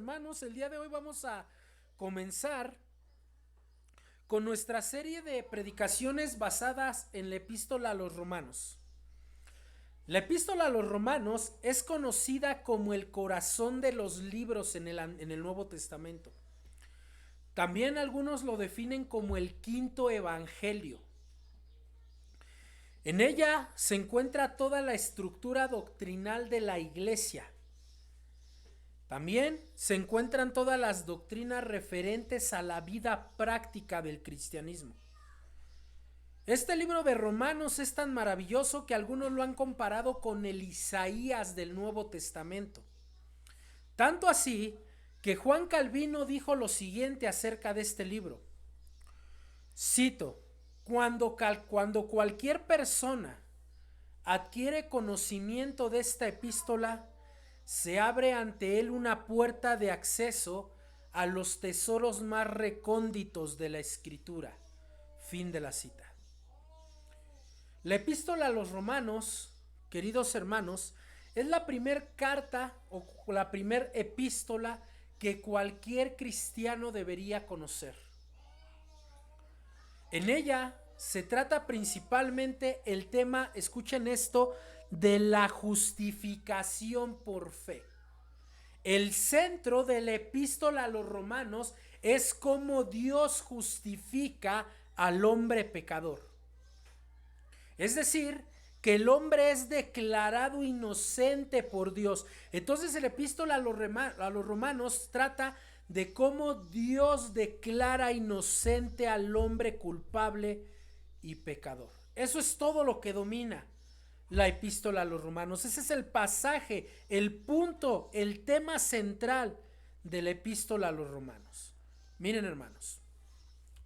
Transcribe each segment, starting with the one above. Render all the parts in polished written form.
hermanos, el día de hoy vamos a comenzar con nuestra serie de predicaciones basadas en la epístola a los romanos. La epístola a los romanos es conocida como el corazón de los libros en el Nuevo Testamento. También algunos lo definen como el quinto evangelio. En ella se encuentra toda la estructura doctrinal de la iglesia. También se encuentran todas las doctrinas referentes a la vida práctica del cristianismo. Este libro de Romanos es tan maravilloso que algunos lo han comparado con el Isaías del Nuevo Testamento. Tanto así que Juan Calvino dijo lo siguiente acerca de este libro. Cito: cuando cualquier persona adquiere conocimiento de esta epístola, se abre ante él una puerta de acceso a los tesoros más recónditos de la Escritura. Fin de la cita. La epístola a los romanos, queridos hermanos, es la primer carta o la primer epístola que cualquier cristiano debería conocer. En ella se trata principalmente el tema, escuchen esto, de la justificación por fe. El centro de la epístola a los romanos es cómo Dios justifica al hombre pecador. Es decir, que el hombre es declarado inocente por Dios. Entonces la epístola a los romanos trata de cómo Dios declara inocente al hombre culpable y pecador. Eso es todo lo que domina la epístola a los romanos. Ese es el pasaje, el punto, el tema central de la epístola a los romanos. Miren, hermanos,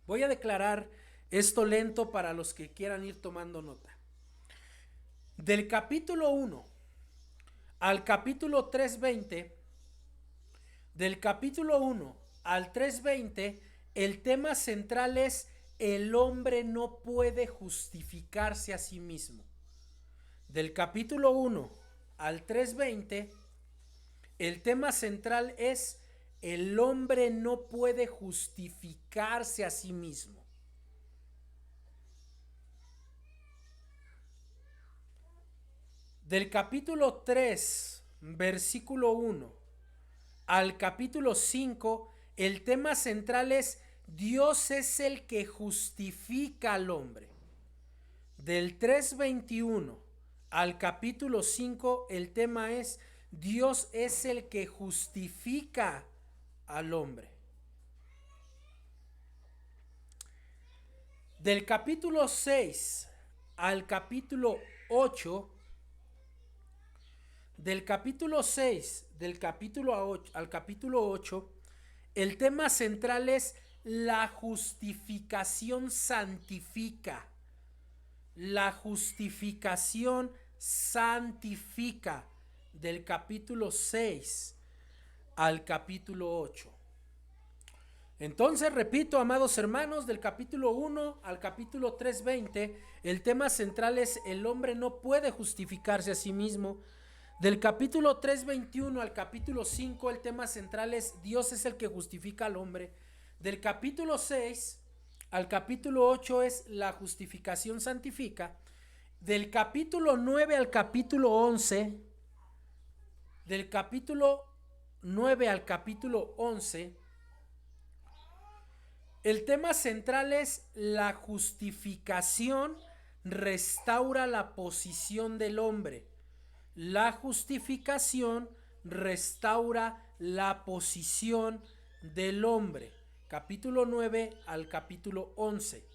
voy a declarar esto lento para los que quieran ir tomando nota. Del capítulo 1 al capítulo 3:20, del capítulo 1 al 3:20, el tema central es: el hombre no puede justificarse a sí mismo. Del capítulo 1 al 3:20, el tema central es: el hombre no puede justificarse a sí mismo. Del capítulo 3, versículo 1 al capítulo 5, el tema central es: Dios es el que justifica al hombre. Del 3:21 al capítulo 5, el tema es: Dios es el que justifica al hombre. Del capítulo 6 al capítulo 8, del capítulo 6 al capítulo 8, el tema central es: la justificación santifica. La justificación santifica. Del capítulo 6 al capítulo 8. Entonces, repito, amados hermanos, del capítulo 1 al capítulo 3:20, el tema central es: el hombre no puede justificarse a sí mismo. Del capítulo 3:21 al capítulo 5, el tema central es: Dios es el que justifica al hombre. Del capítulo 6 al capítulo 8 es: la justificación santifica. Del capítulo 9 al capítulo 11, del capítulo 9 al capítulo 11, el tema central es: la justificación restaura la posición del hombre. La justificación restaura la posición del hombre. Capítulo 9 al capítulo 11.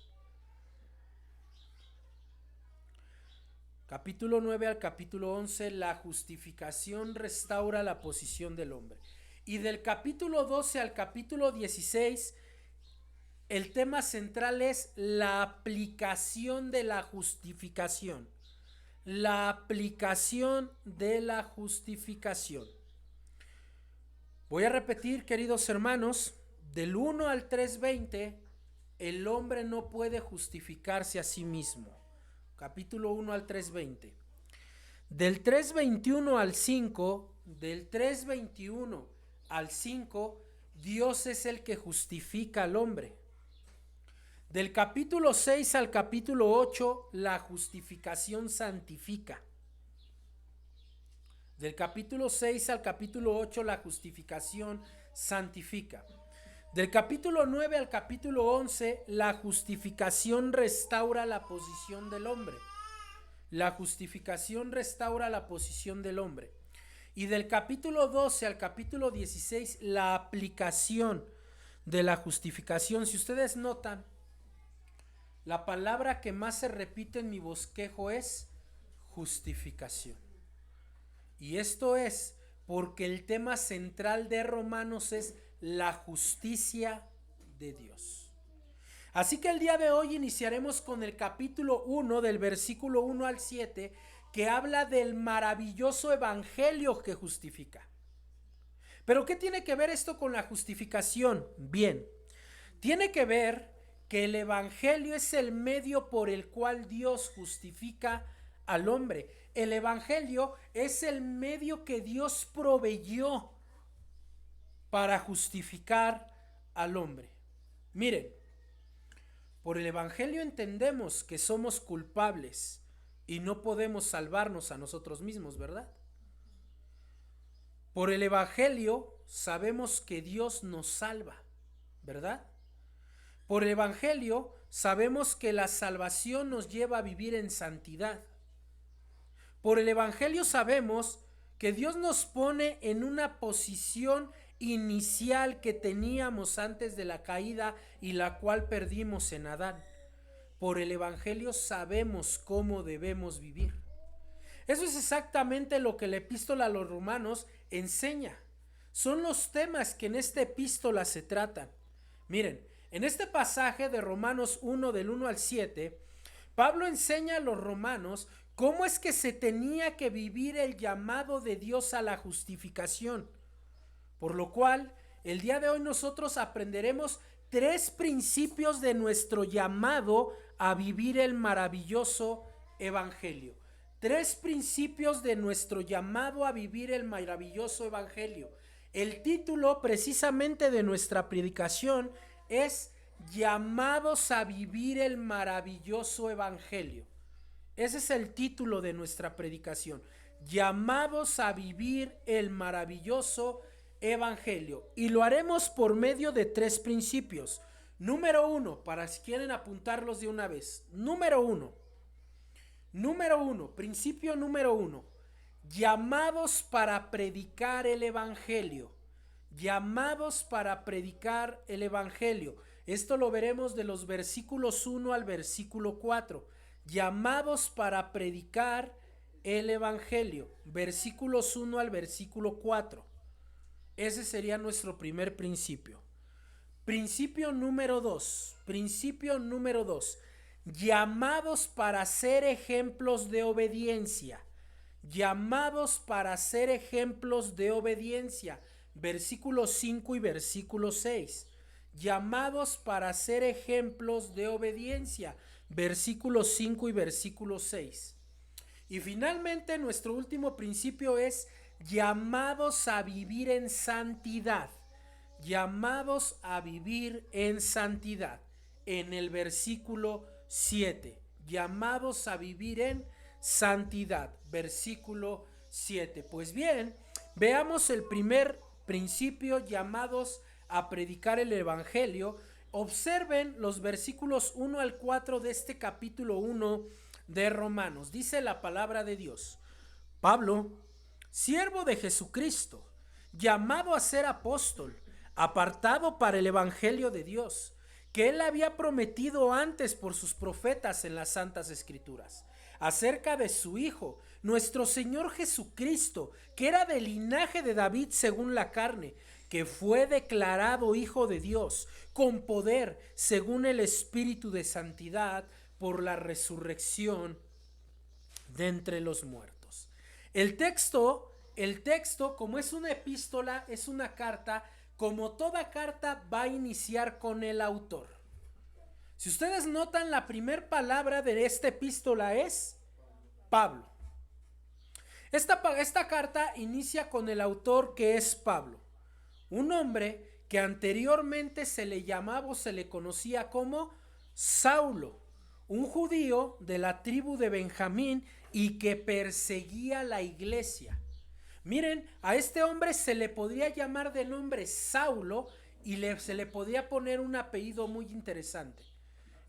Capítulo 9 al capítulo 11, la justificación restaura la posición del hombre. Y del capítulo 12 al capítulo 16, el tema central es: la aplicación de la justificación. La aplicación de la justificación. Voy a repetir, queridos hermanos, del 1 al 3:20, el hombre no puede justificarse a sí mismo. Capítulo 1 al 3:20. Del 3:21 al 5, del 3:21 al 5, Dios es el que justifica al hombre. Del capítulo 6 al capítulo 8, la justificación santifica. Del capítulo 6 al capítulo 8, la justificación santifica. Del capítulo 9 al capítulo 11, la justificación restaura la posición del hombre. La justificación restaura la posición del hombre. Y del capítulo 12 al capítulo 16, la aplicación de la justificación. Si ustedes notan, la palabra que más se repite en mi bosquejo es justificación. Y esto es porque el tema central de Romanos es la justicia de Dios. Así que el día de hoy iniciaremos con el capítulo 1 del versículo 1 al 7, que habla del maravilloso evangelio que justifica. Pero ¿qué tiene que ver esto con la justificación? Bien, tiene que ver que el evangelio es el medio por el cual Dios justifica al hombre. El evangelio es el medio que Dios proveyó para justificar al hombre. Miren, por el evangelio entendemos que somos culpables y no podemos salvarnos a nosotros mismos, ¿verdad? Por el evangelio sabemos que Dios nos salva, ¿verdad? Por el evangelio sabemos que la salvación nos lleva a vivir en santidad. Por el evangelio sabemos que Dios nos pone en una posición inicial que teníamos antes de la caída y la cual perdimos en Adán. Por el evangelio sabemos cómo debemos vivir. Eso es exactamente lo que la epístola a los romanos enseña. Son los temas que en esta epístola se tratan. Miren, en este pasaje de Romanos 1 del 1 al 7, Pablo enseña a los romanos cómo es que se tenía que vivir el llamado de Dios a la justificación. Por lo cual, el día de hoy nosotros aprenderemos 3 principios de nuestro llamado a vivir el maravilloso evangelio. 3 principios de nuestro llamado a vivir el maravilloso evangelio. El título precisamente de nuestra predicación es llamados a vivir el maravilloso evangelio. Ese es el título de nuestra predicación. Llamados a vivir el maravilloso evangelio. Y lo haremos por medio de 3 principios. Número 1, para si quieren apuntarlos de una vez. Número 1, principio número 1. Llamados para predicar el evangelio. Llamados para predicar el evangelio. Esto lo veremos de los versículos 1 al versículo 4. Llamados para predicar el evangelio. Versículos 1 al versículo 4. Ese sería nuestro primer principio. Principio número 2. Llamados para ser ejemplos de obediencia. Llamados para ser ejemplos de obediencia. Versículos 5 y versículo 6. Llamados para ser ejemplos de obediencia. Versículos 5 y versículo 6. Y finalmente nuestro último principio es llamados a vivir en santidad. Llamados a vivir en santidad. En el versículo 7. Llamados a vivir en santidad. Versículo 7. Pues bien, veamos el primer principio, llamados a predicar el evangelio. Observen los versículos 1 al 4 de este capítulo 1 de Romanos. Dice la palabra de Dios: Pablo, siervo de Jesucristo, llamado a ser apóstol, apartado para el evangelio de Dios, que él había prometido antes por sus profetas en las santas escrituras, acerca de su Hijo, nuestro Señor Jesucristo, que era del linaje de David según la carne, que fue declarado Hijo de Dios, con poder según el Espíritu de santidad, por la resurrección de entre los muertos. El texto, como es una epístola, es una carta, como toda carta va a iniciar con el autor. Si ustedes notan, la primera palabra de esta epístola es Pablo. Esta carta inicia con el autor, que es Pablo. un hombre que anteriormente se le llamaba o se le conocía como Saulo, un judío de la tribu de Benjamín y que perseguía la iglesia. Miren, a este hombre se le podría llamar de nombre Saulo y se le podía poner un apellido muy interesante.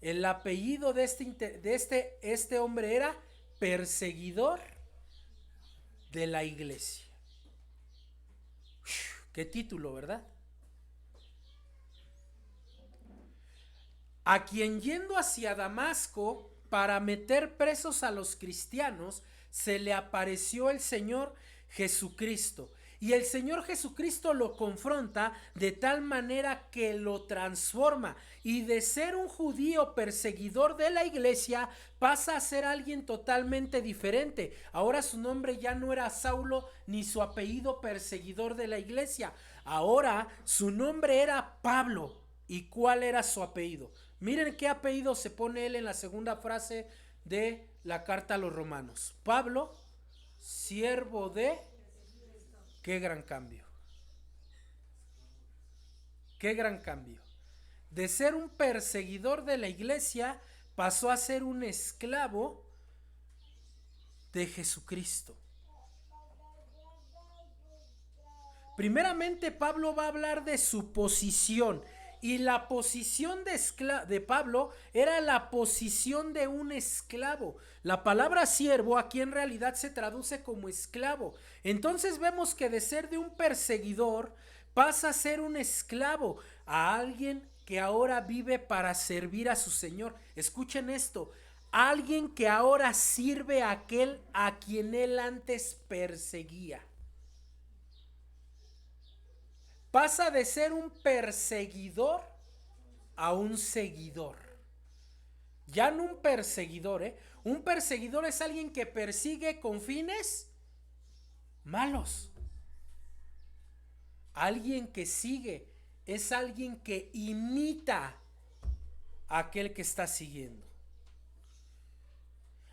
El apellido de este hombre era perseguidor de la iglesia. Qué título, ¿verdad? A quien yendo hacia Damasco para meter presos a los cristianos, se le apareció el Señor Jesucristo. Y el Señor Jesucristo lo confronta de tal manera que lo transforma. Y de ser un judío perseguidor de la iglesia, pasa a ser alguien totalmente diferente. Ahora su nombre ya no era Saulo, ni su apellido perseguidor de la iglesia. Ahora su nombre era Pablo. ¿Y cuál era su apellido? Miren qué apellido se pone él en la segunda frase de la carta a los romanos. Pablo, siervo de... Qué gran cambio. Qué gran cambio. De ser un perseguidor de la iglesia, pasó a ser un esclavo de Jesucristo. Primeramente, Pablo va a hablar de su posición. Y la posición de Pablo era la posición de un esclavo. La palabra siervo aquí en realidad se traduce como esclavo. Entonces vemos que de ser de un perseguidor pasa a ser un esclavo, a alguien que ahora vive para servir a su Señor. Escuchen esto, alguien que ahora sirve a aquel a quien él antes perseguía. Pasa de ser un perseguidor a un seguidor. Ya no un perseguidor, Un perseguidor es alguien que persigue con fines malos. Alguien que sigue es alguien que imita a aquel que está siguiendo.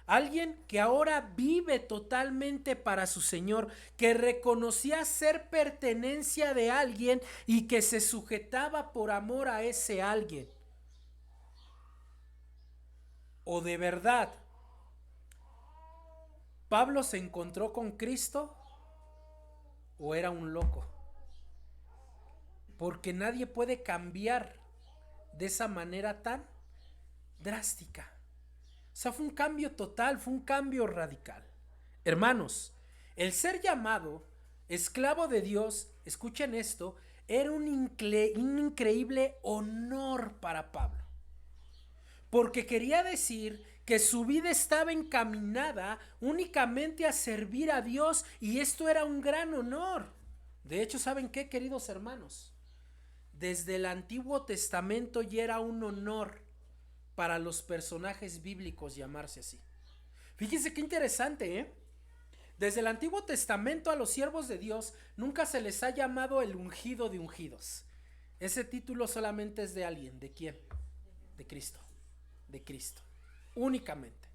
Alguien que ahora vive totalmente para su Señor, que reconocía ser pertenencia de alguien y que se sujetaba por amor a ese alguien. O de verdad, ¿Pablo se encontró con Cristo o era un loco? Porque nadie puede cambiar de esa manera tan drástica. O sea, fue un cambio total, fue un cambio radical. Hermanos, el ser llamado esclavo de Dios, escuchen esto, era un increíble honor para Pablo. Porque quería decir que su vida estaba encaminada únicamente a servir a Dios y esto era un gran honor. De hecho, ¿saben qué, queridos hermanos? Desde el Antiguo Testamento ya era un honor para los personajes bíblicos llamarse así. Fíjense qué interesante, Desde el Antiguo Testamento a los siervos de Dios nunca se les ha llamado el ungido de ungidos. Ese título solamente es de alguien. ¿De quién? De Cristo. De Cristo. Únicamente.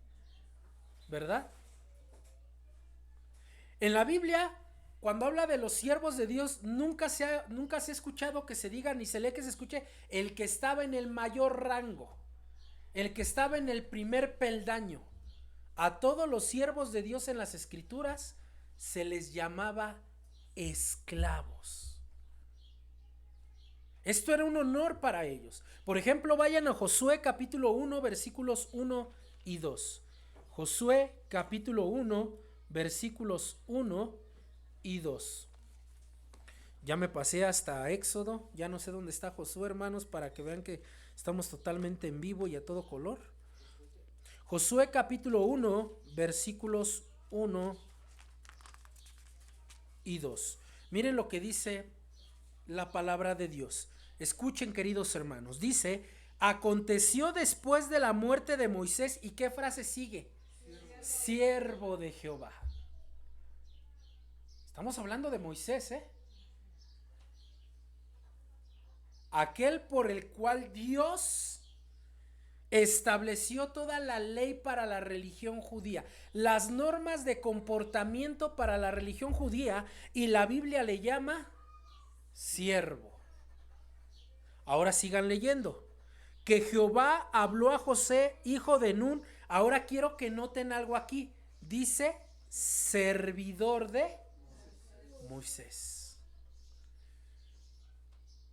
¿Verdad? En la Biblia, cuando habla de los siervos de Dios, nunca se ha escuchado que se diga, ni se lee que se escuche el que estaba en el mayor rango. El que estaba en el primer peldaño. A todos los siervos de Dios en las Escrituras se les llamaba esclavos. Esto era un honor para ellos. Por ejemplo, vayan a Josué capítulo 1, versículos 1 y 2. Josué capítulo 1, versículos 1 y 2. Ya me pasé hasta Éxodo, ya no sé dónde está Josué, hermanos, para que vean que estamos totalmente en vivo y a todo color. Josué capítulo 1, versículos 1 y 2. Miren lo que dice la palabra de Dios. Escuchen, queridos hermanos. Dice, aconteció después de la muerte de Moisés, ¿y qué frase sigue? Siervo de Jehová. Estamos hablando de Moisés, aquel por el cual Dios estableció toda la ley para la religión judía, las normas de comportamiento para la religión judía, y la Biblia le llama siervo. Ahora sigan leyendo. Que Jehová habló a José, hijo de Nun. Ahora quiero que noten algo aquí. Dice, servidor de Moisés.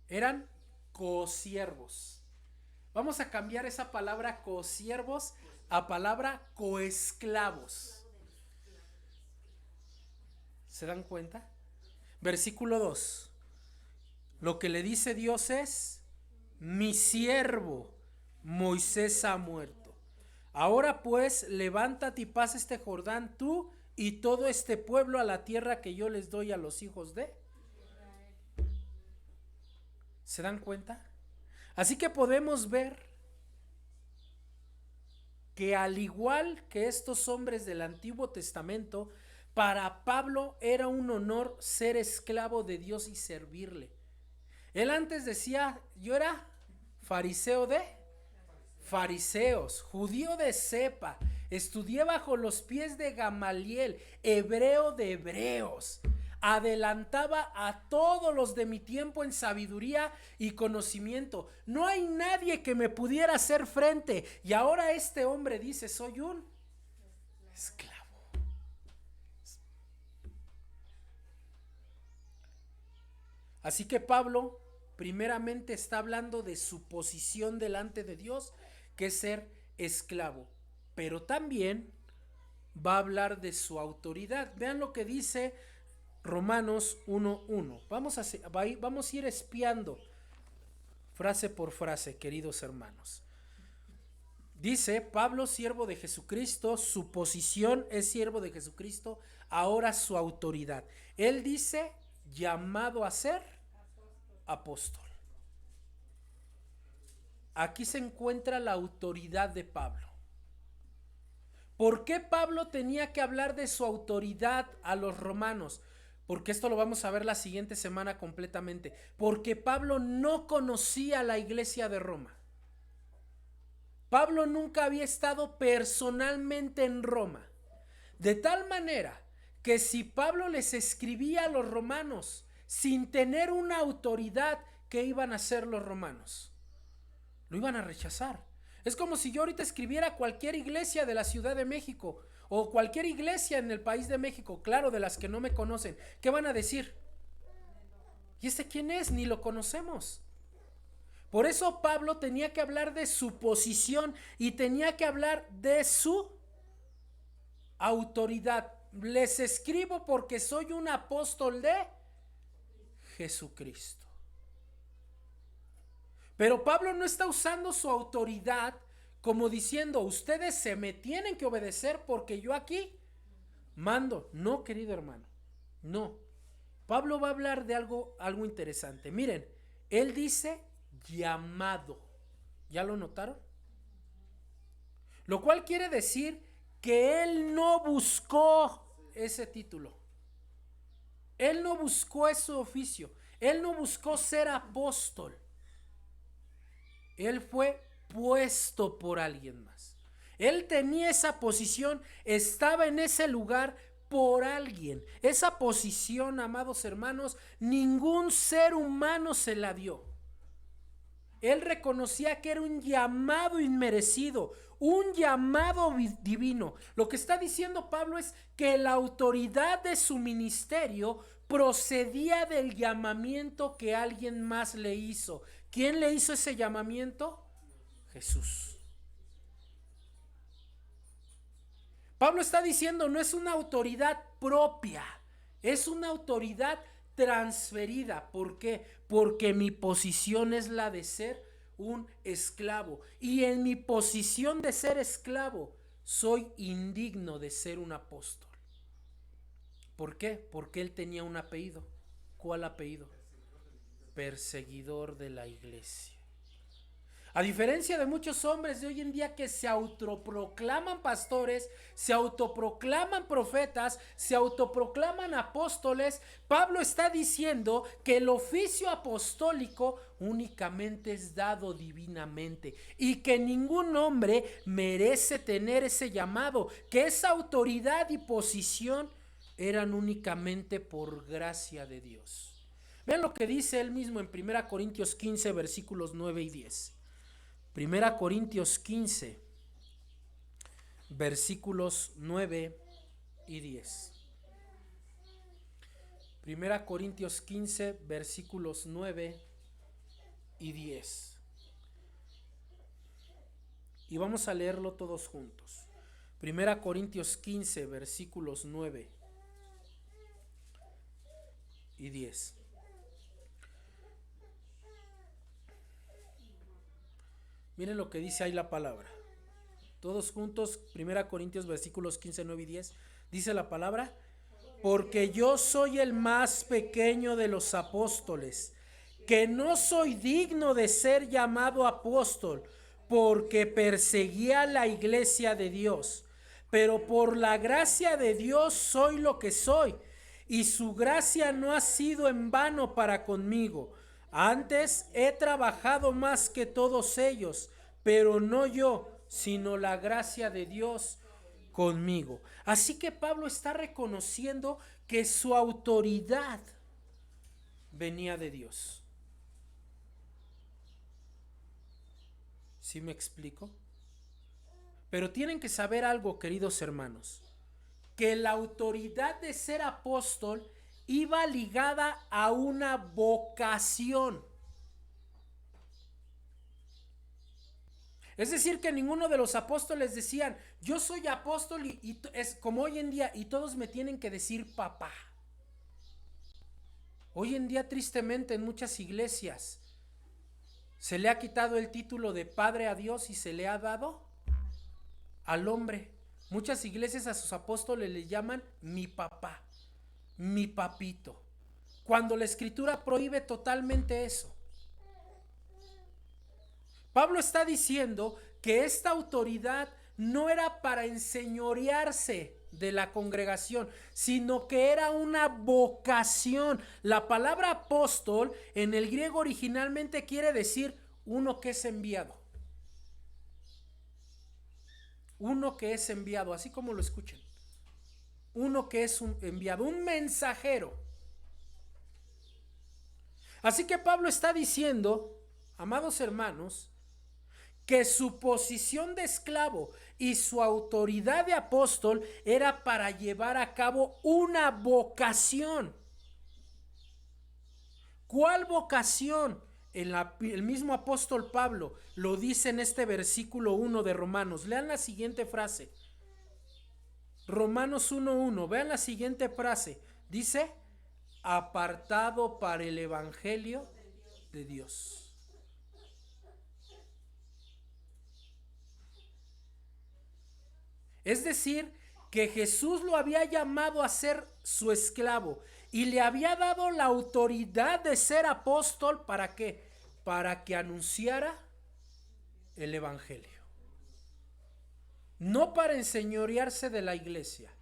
Eran cosiervos. Vamos a cambiar esa palabra cosiervos a palabra coesclavos. ¿Se dan cuenta? Versículo 2. Lo que le dice Dios es: mi siervo Moisés ha muerto. Ahora pues, levántate y pasa este Jordán tú y todo este pueblo a la tierra que yo les doy a los hijos de. ¿Se dan cuenta? Así que podemos ver que al igual que estos hombres del Antiguo Testamento, para Pablo era un honor ser esclavo de Dios y servirle. Él antes decía, yo era fariseo de fariseos, judío de cepa, estudié bajo los pies de Gamaliel, hebreo de hebreos. Adelantaba a todos los de mi tiempo en sabiduría y conocimiento. No hay nadie que me pudiera hacer frente. Y ahora este hombre dice, soy un esclavo. Así que Pablo primeramente está hablando de su posición delante de Dios, que es ser esclavo. Pero también va a hablar de su autoridad. Vean lo que dice Romanos 1:1. Vamos a ir espiando frase por frase, queridos hermanos. Dice Pablo, siervo de Jesucristo, su posición es siervo de Jesucristo, ahora su autoridad. Él dice, llamado a ser apóstol. Aquí se encuentra la autoridad de Pablo. ¿Por qué Pablo tenía que hablar de su autoridad a los romanos? Porque esto lo vamos a ver la siguiente semana completamente. Porque Pablo no conocía la iglesia de Roma. Pablo nunca había estado personalmente en Roma. De tal manera que si Pablo les escribía a los romanos sin tener una autoridad, ¿qué iban a hacer los romanos? Lo iban a rechazar. Es como si yo ahorita escribiera a cualquier iglesia de la Ciudad de México o cualquier iglesia en el país de México, claro, de las que no me conocen. ¿Qué van a decir? ¿Y este quién es? Ni lo conocemos. Por eso Pablo tenía que hablar de su posición y tenía que hablar de su autoridad. Les escribo porque soy un apóstol de Jesucristo. Pero Pablo no está usando su autoridad como diciendo, ustedes se me tienen que obedecer porque yo aquí mando. No, querido hermano, no. Pablo va a hablar de algo interesante. Miren, él dice llamado. ¿Ya lo notaron? Lo cual quiere decir que él no buscó ese título. Él no buscó ese oficio. Él no buscó ser apóstol. Él fue puesto por alguien más. Él tenía esa posición, estaba en ese lugar por alguien. Esa posición, amados hermanos, ningún ser humano se la dio. Él reconocía que era un llamado inmerecido, un llamado divino. Lo que está diciendo Pablo es que la autoridad de su ministerio procedía del llamamiento que alguien más le hizo. ¿Quién le hizo ese llamamiento? Jesús. Pablo está diciendo, no es una autoridad propia, es una autoridad transferida. ¿Por qué? Porque mi posición es la de ser un esclavo. Y en mi posición de ser esclavo, soy indigno de ser un apóstol. ¿Por qué? Porque él tenía un apellido. ¿Cuál apellido? Perseguidor de la iglesia. A diferencia de muchos hombres de hoy en día que se autoproclaman pastores, se autoproclaman profetas, se autoproclaman apóstoles, Pablo está diciendo que el oficio apostólico únicamente es dado divinamente y que ningún hombre merece tener ese llamado, que esa autoridad y posición eran únicamente por gracia de Dios. Vean lo que dice él mismo en 1 Corintios 15, versículos 9 y 10. 1 Corintios 15, versículos 9 y 10. 1 Corintios 15, versículos 9 y 10. Y vamos a leerlo todos juntos. 1 Corintios 15, versículos 9 y 10. Miren lo que dice ahí la palabra. Todos juntos, 1 Corintios versículos 15, 9 y 10. Dice la palabra: porque yo soy el más pequeño de los apóstoles, que no soy digno de ser llamado apóstol, porque perseguía la iglesia de Dios. Pero por la gracia de Dios soy lo que soy, y su gracia no ha sido en vano para conmigo. Antes he trabajado más que todos ellos, pero no yo, sino la gracia de Dios conmigo. Así que Pablo está reconociendo que su autoridad venía de Dios. ¿Sí me explico? Pero tienen que saber algo, queridos hermanos, que la autoridad de ser apóstol iba ligada a una vocación. Es decir, que ninguno de los apóstoles decían: yo soy apóstol y es como hoy en día, y todos me tienen que decir papá. Hoy en día, tristemente, en muchas iglesias se le ha quitado el título de padre a Dios y se le ha dado al hombre. Muchas iglesias a sus apóstoles le llaman mi papá, mi papito, cuando la escritura prohíbe totalmente eso. Pablo está diciendo que esta autoridad no era para enseñorearse de la congregación, sino que era una vocación. La palabra apóstol en el griego originalmente quiere decir uno que es enviado. Uno que es enviado, así como lo escuchen. Uno que es un enviado, un mensajero. Así que Pablo está diciendo, amados hermanos, que su posición de esclavo y su autoridad de apóstol era para llevar a cabo una vocación. ¿Cuál vocación? El mismo apóstol Pablo lo dice en este versículo 1 de Romanos. Lean la siguiente frase. Romanos 1:1. Vean la siguiente frase. Dice: apartado para el evangelio de Dios. Es decir, que Jesús lo había llamado a ser su esclavo y le había dado la autoridad de ser apóstol. ¿Para qué? Para que anunciara el evangelio. No para enseñorearse de la iglesia.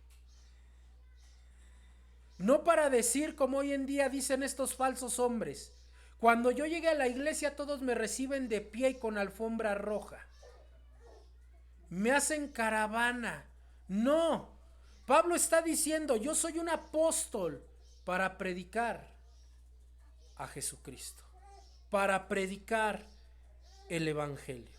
No para decir, como hoy en día dicen estos falsos hombres: cuando yo llegue a la iglesia todos me reciben de pie y con alfombra roja. Me hacen caravana. No, Pablo está diciendo: yo soy un apóstol para predicar a Jesucristo, para predicar el evangelio.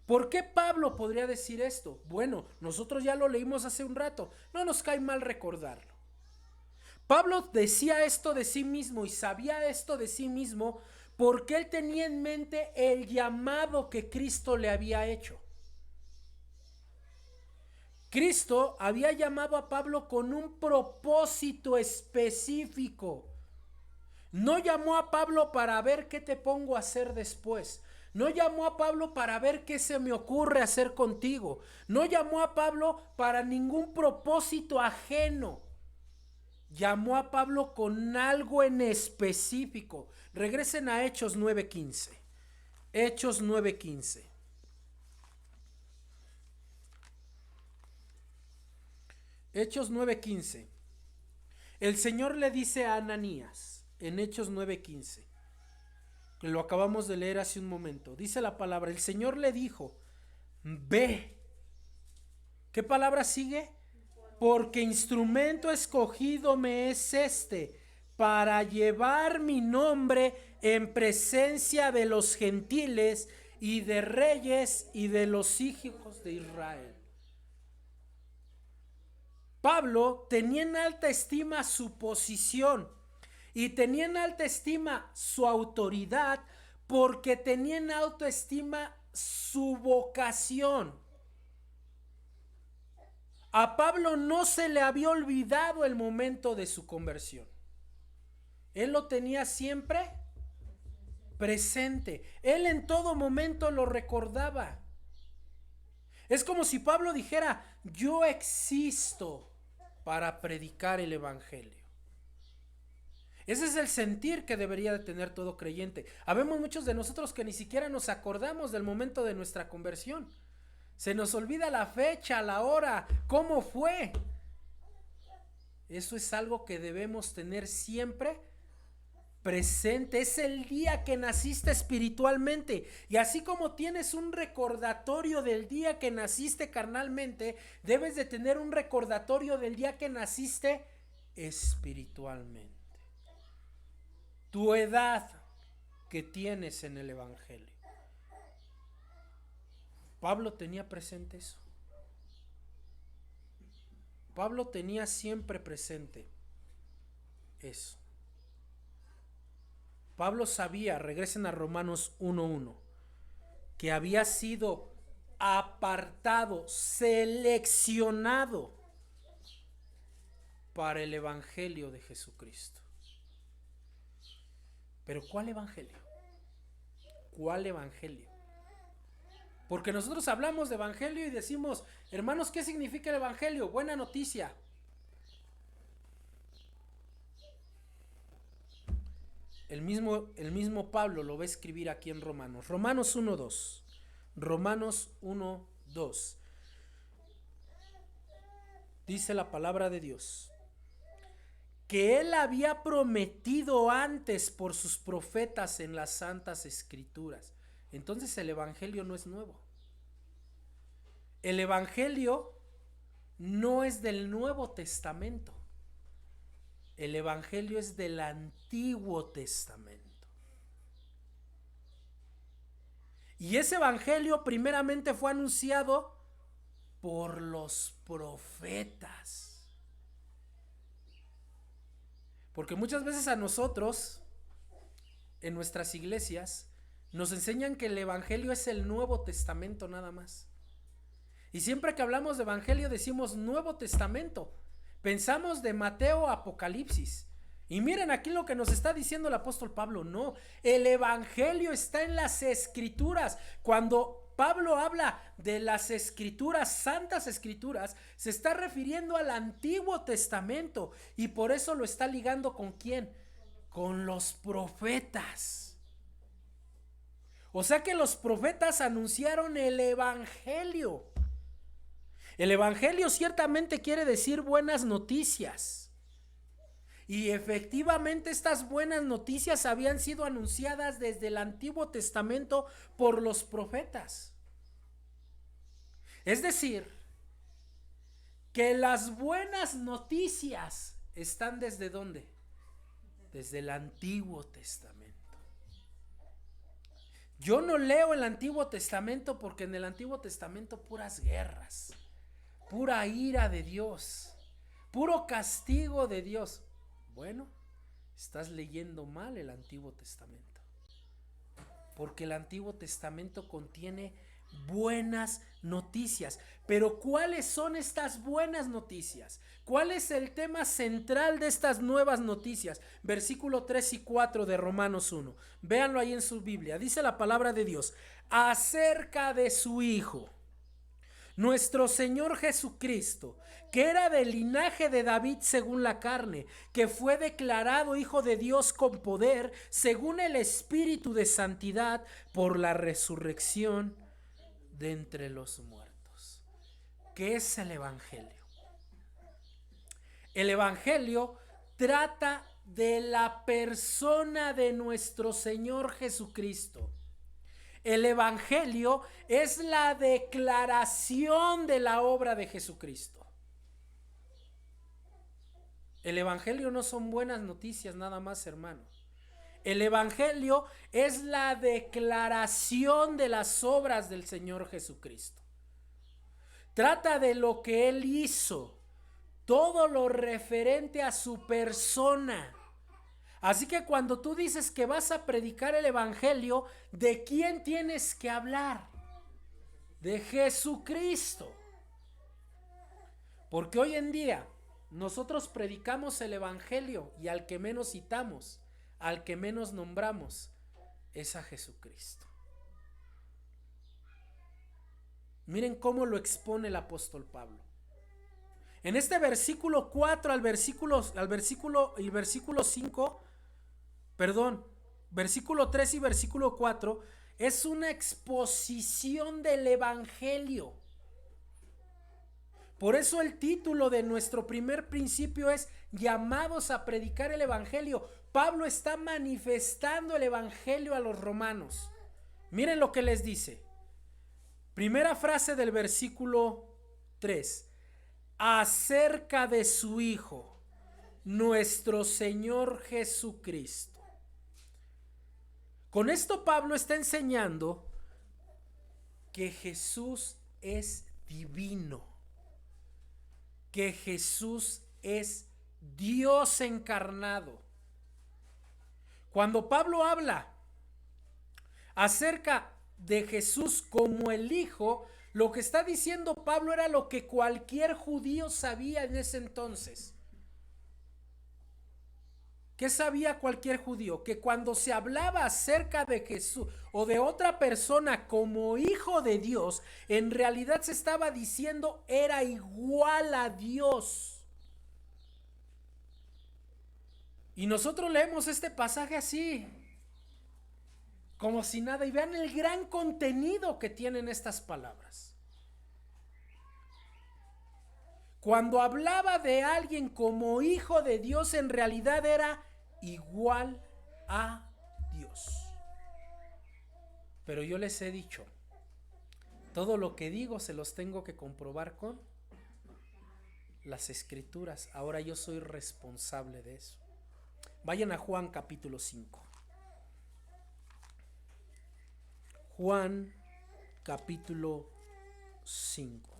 ¿Por qué Pablo podría decir esto? Bueno, nosotros ya lo leímos hace un rato, no nos cae mal recordarlo. Pablo decía esto de sí mismo y sabía esto de sí mismo porque él tenía en mente el llamado que Cristo le había hecho. Cristo había llamado a Pablo con un propósito específico. No llamó a Pablo para ver qué te pongo a hacer después. No llamó a Pablo para ver qué se me ocurre hacer contigo. No llamó a Pablo para ningún propósito ajeno. Llamó a Pablo con algo en específico. Regresen a Hechos 9:15. Hechos 9:15. Hechos 9:15. El Señor le dice a Ananías en Hechos 9:15, que lo acabamos de leer hace un momento. Dice la palabra: el Señor le dijo: ve. ¿Qué palabra sigue? Porque instrumento escogido me es este, para llevar mi nombre en presencia de los gentiles y de reyes y de los hijos de Israel. Pablo tenía en alta estima su posición y tenía en alta estima su autoridad, porque tenía en alta estima su vocación. A Pablo no se le había olvidado el momento de su conversión. Él lo tenía siempre presente. Él en todo momento lo recordaba. Es como si Pablo dijera: yo existo para predicar el evangelio. Ese es el sentir que debería de tener todo creyente. Habemos muchos de nosotros que ni siquiera nos acordamos del momento de nuestra conversión. Se nos olvida la fecha, la hora, cómo fue. Eso es algo que debemos tener siempre presente. Es el día que naciste espiritualmente, y así como tienes un recordatorio del día que naciste carnalmente, debes de tener un recordatorio del día que naciste espiritualmente. Tu edad que tienes en el evangelio. Pablo tenía presente eso. Pablo tenía siempre presente eso. Pablo sabía, regresen a Romanos 1:1, que había sido apartado, seleccionado para el evangelio de Jesucristo. Pero ¿cuál evangelio? ¿Cuál evangelio? Porque nosotros hablamos de evangelio y decimos: hermanos, ¿qué significa el evangelio? Buena noticia. El mismo Pablo lo va a escribir aquí en Romanos. Romanos 1:2. Romanos 1:2. Dice la palabra de Dios: que él había prometido antes por sus profetas en las santas escrituras. Entonces el evangelio no es nuevo. El evangelio no es del Nuevo Testamento. El evangelio es del Antiguo Testamento. Y ese evangelio primeramente fue anunciado por los profetas. Porque muchas veces a nosotros, en nuestras iglesias, nos enseñan que el evangelio es el Nuevo Testamento nada más. Y siempre que hablamos de evangelio decimos Nuevo Testamento. Pensamos de Mateo a Apocalipsis. Y miren aquí lo que nos está diciendo el apóstol Pablo. No, el evangelio está en las escrituras. Cuando Pablo habla de las escrituras, santas escrituras, se está refiriendo al Antiguo Testamento. Y por eso lo está ligando ¿con quién? Con los profetas. O sea que los profetas anunciaron el evangelio. El evangelio ciertamente quiere decir buenas noticias. Y efectivamente estas buenas noticias habían sido anunciadas desde el Antiguo Testamento por los profetas. Es decir, que las buenas noticias están ¿desde dónde? Desde el Antiguo Testamento. Yo no leo el Antiguo Testamento porque en el Antiguo Testamento puras guerras, pura ira de Dios, puro castigo de Dios. Bueno, estás leyendo mal el Antiguo Testamento, porque el Antiguo Testamento contiene buenas noticias. Pero ¿cuáles son estas buenas noticias? ¿Cuál es el tema central de estas nuevas noticias? Versículo 3 y 4 de Romanos 1. Véanlo ahí en su Biblia. Dice la palabra de Dios: acerca de su Hijo, nuestro Señor Jesucristo, que era del linaje de David según la carne, que fue declarado Hijo de Dios con poder, según el Espíritu de santidad, por la resurrección de entre los muertos. ¿Qué es el evangelio? El evangelio trata de la persona de nuestro Señor Jesucristo. El evangelio es la declaración de la obra de Jesucristo. El evangelio no son buenas noticias nada más, hermano. El evangelio es la declaración de las obras del Señor Jesucristo. Trata de lo que Él hizo, todo lo referente a su persona. Así que cuando tú dices que vas a predicar el evangelio, ¿de quién tienes que hablar? De Jesucristo. Porque hoy en día nosotros predicamos el evangelio y al que menos citamos, al que menos nombramos, es a Jesucristo. Miren cómo lo expone el apóstol Pablo. En este versículo 4 al versículo 5, versículo 3 y versículo 4, es una exposición del evangelio. Por eso el título de nuestro primer principio es llamados a predicar el evangelio. Pablo está manifestando el evangelio a los romanos. Miren lo que les dice. Primera frase del versículo 3. Acerca de su Hijo, nuestro Señor Jesucristo. Con esto Pablo está enseñando que Jesús es divino, que Jesús es Dios encarnado. Cuando Pablo habla acerca de Jesús como el Hijo, lo que está diciendo Pablo era lo que cualquier judío sabía en ese entonces. ¿Qué sabía cualquier judío? Que cuando se hablaba acerca de Jesús o de otra persona como hijo de Dios, en realidad se estaba diciendo era igual a Dios. Y nosotros leemos este pasaje así, como si nada, y vean el gran contenido que tienen estas palabras. Cuando hablaba de alguien como hijo de Dios, en realidad era igual a Dios. Pero yo les he dicho, todo lo que digo se los tengo que comprobar con las escrituras. Ahora yo soy responsable de eso. Vayan a Juan capítulo 5. Juan capítulo 5.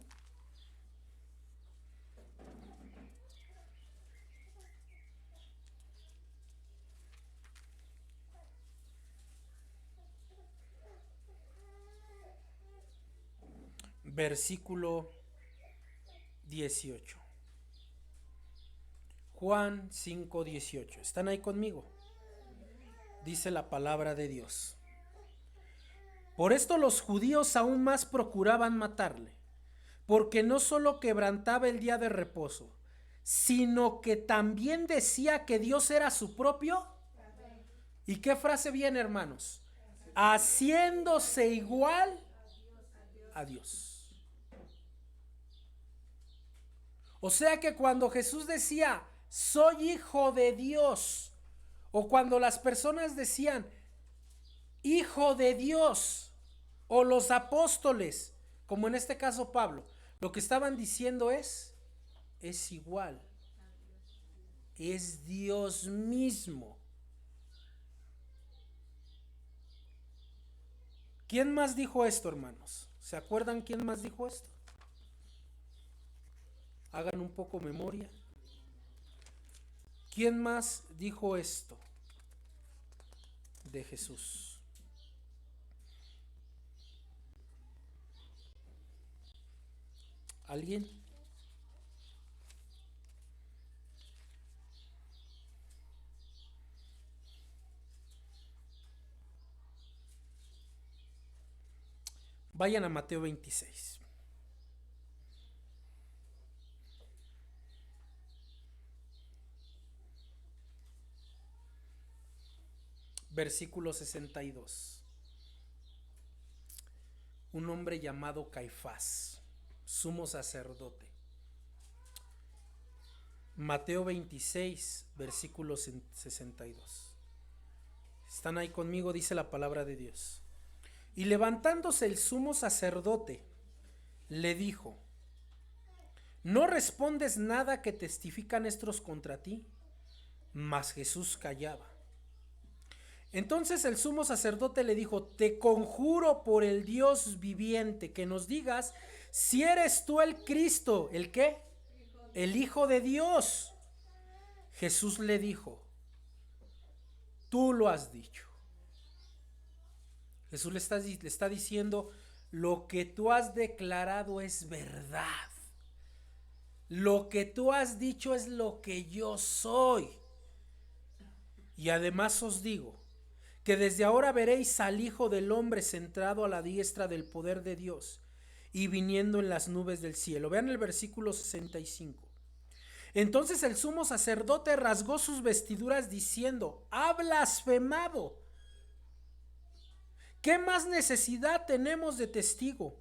Versículo 18. Juan 5:18. ¿Están ahí conmigo? Dice la palabra de Dios. Por esto los judíos aún más procuraban matarle, porque no solo quebrantaba el día de reposo, sino que también decía que Dios era su propio. ¿Y qué frase viene, hermanos? Haciéndose igual a Dios. O sea que cuando Jesús decía, soy hijo de Dios, o cuando las personas decían, hijo de Dios, o los apóstoles, como en este caso Pablo, lo que estaban diciendo es igual, es Dios mismo. ¿Quién más dijo esto, hermanos? ¿Se acuerdan quién más dijo esto? Hagan un poco memoria. ¿Quién más dijo esto de Jesús? ¿Alguien? Vayan a Mateo 26. Versículo 62. Un hombre llamado Caifás, sumo sacerdote. Mateo 26, versículo 62. ¿Están ahí conmigo? Dice la palabra de Dios. Y levantándose el sumo sacerdote, le dijo: ¿No respondes nada que testifican estos contra ti? Mas Jesús callaba. Entonces el sumo sacerdote le dijo: te conjuro por el Dios viviente que nos digas si eres tú el Cristo. ¿El qué? El Hijo de Dios. Jesús le dijo: tú lo has dicho. Jesús le está diciendo: lo que tú has declarado es verdad. Lo que tú has dicho es lo que yo soy. Y además os digo que desde ahora veréis al Hijo del Hombre sentado a la diestra del poder de Dios y viniendo en las nubes del cielo. Vean el versículo 65. Entonces el sumo sacerdote rasgó sus vestiduras diciendo: ha blasfemado. ¿Qué más necesidad tenemos de testigo?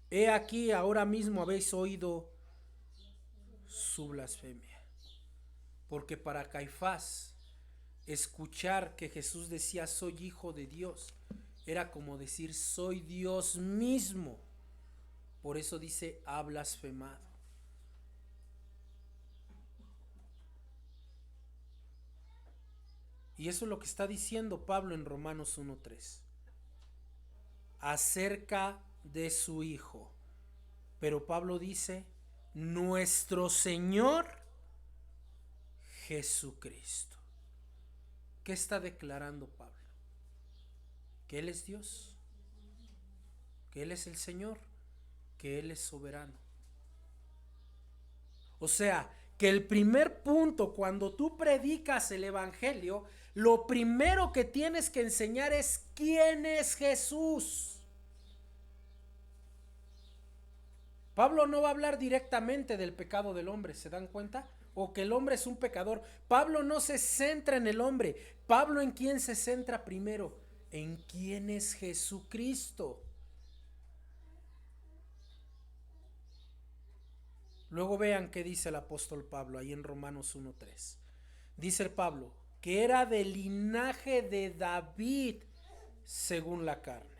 He aquí, ahora mismo habéis oído su blasfemia. Porque para Caifás, escuchar que Jesús decía soy hijo de Dios era como decir soy Dios mismo. Por eso dice ha blasfemado. Y eso es lo que está diciendo Pablo en Romanos 1:3 acerca de su Hijo. Pero Pablo dice nuestro Señor Jesucristo. ¿Qué está declarando Pablo? Que Él es Dios, que Él es el Señor, que Él es soberano. O sea, que el primer punto cuando tú predicas el Evangelio, lo primero que tienes que enseñar es quién es Jesús. Pablo no va a hablar directamente del pecado del hombre, ¿se dan cuenta? O que el hombre es un pecador. Pablo no se centra en el hombre. Pablo, ¿en quién se centra primero? En quién es Jesucristo. Luego vean qué dice el apóstol Pablo ahí en Romanos 1:3. Dice el Pablo que era del linaje de David según la carne.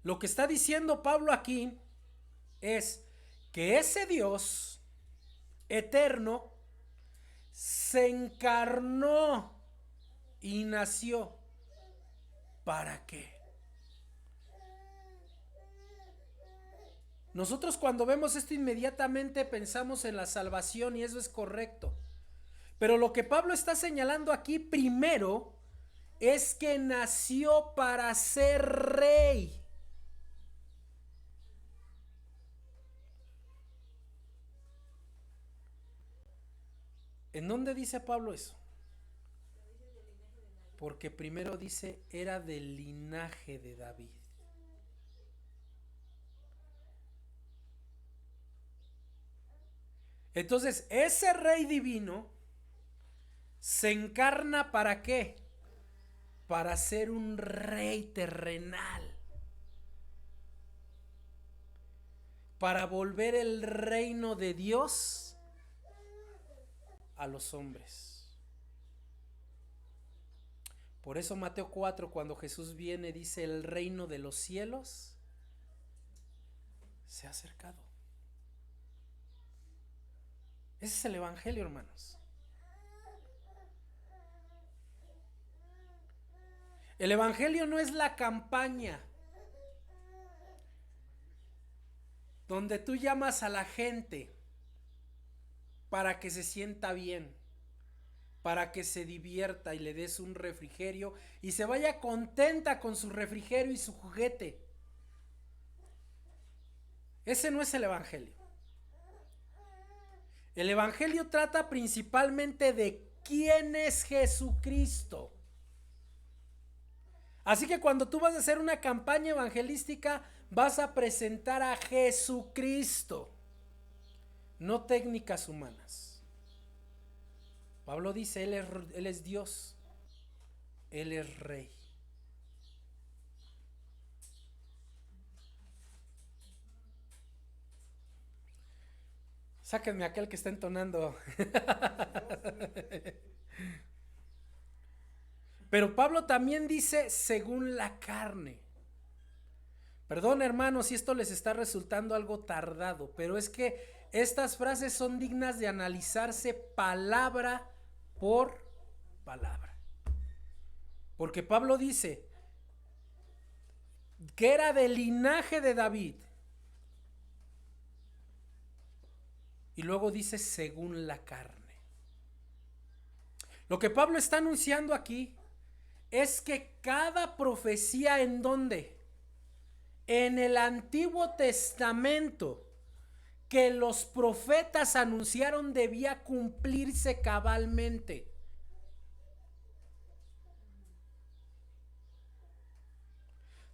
Lo que está diciendo Pablo aquí es que ese Dios eterno se encarnó y nació. ¿Para qué? Nosotros cuando vemos esto inmediatamente pensamos en la salvación y eso es correcto. Pero lo que Pablo está señalando aquí primero es que nació para ser rey. ¿En dónde dice Pablo eso? Porque primero dice era del linaje de David. Entonces, ese rey divino se encarna ¿para qué? Para ser un rey terrenal. Para volver el reino de Dios a los hombres. Por eso Mateo 4, cuando Jesús viene, dice el reino de los cielos se ha acercado. Ese es el evangelio, hermanos. El evangelio no es la campaña donde tú llamas a la gente para que se sienta bien, para que se divierta y le des un refrigerio y se vaya contenta con su refrigerio y su juguete. Ese no es el evangelio. El evangelio trata principalmente de quién es Jesucristo. Así que cuando tú vas a hacer una campaña evangelística, vas a presentar a Jesucristo, no técnicas humanas. Pablo dice, Él es Dios, Él es Rey. Sáquenme aquel que está entonando. Pero Pablo también dice según la carne. Perdón, hermanos, si esto les está resultando algo tardado, pero es que estas frases son dignas de analizarse palabra por palabra. Porque Pablo dice que era del linaje de David. Y luego dice según la carne. Lo que Pablo está anunciando aquí es que cada profecía, ¿en dónde? En el Antiguo Testamento, que los profetas anunciaron, debía cumplirse cabalmente.